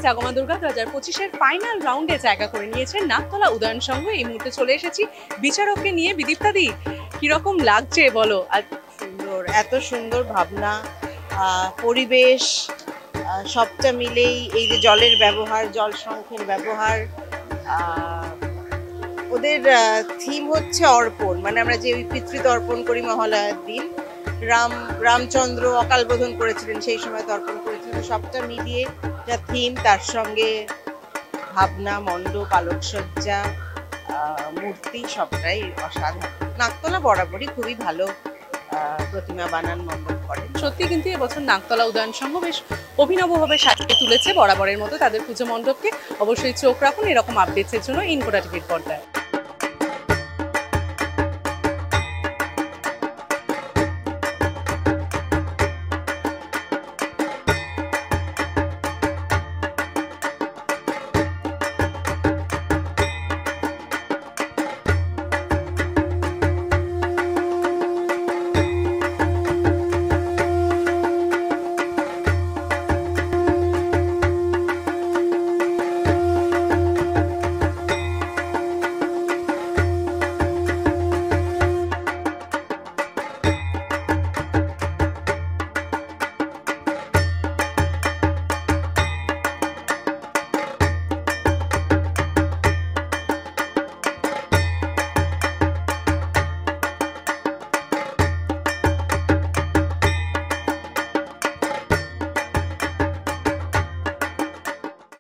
জাগমা Durga 2025-এর final রাউন্ডে জায়গা করে নিয়েছেন নাকতলা উদয়ন সংঘ। এই মুহূর্তে চলে এসেছি বিচারককে নিয়ে। বিদীপ্তা দি, কিরকম লাগছে বলো? আর সুন্দর, এত সুন্দর ভাবনা, পরিবেশ, সবটা মিলেই এই যে জলের ব্যবহার, জল সংখ্যের ব্যবহার, ওদের থিম হচ্ছে অর্পণ, মানে আমরা যে ওই পিতৃতর্পণ করি মহালয়ার দিন, রামচন্দ্র অকাল বোধন করেছিলেন, সেই সময় তর্পণ করেছিলেন, সবটা মিলিয়ে যা থিম, তার সঙ্গে ভাবনা, মণ্ডপ, আলোকসজ্জা, মূর্তি, সবটাই অসাধারণ। নাকতলা বরাবরই খুবই ভালো প্রতিমা বানান, মণ্ডপ করেন। সত্যি কিন্তু এবছর নাকতলা উদয়ন সংঘ বেশ অভিনবভাবে সাজিয়ে তুলেছে বরাবরের মতো তাদের পুজো মণ্ডপকে। অবশ্যই চোখ রাখুন এরকম আপডেটসের জন্য ইনকোটা টিভির পর্দায়।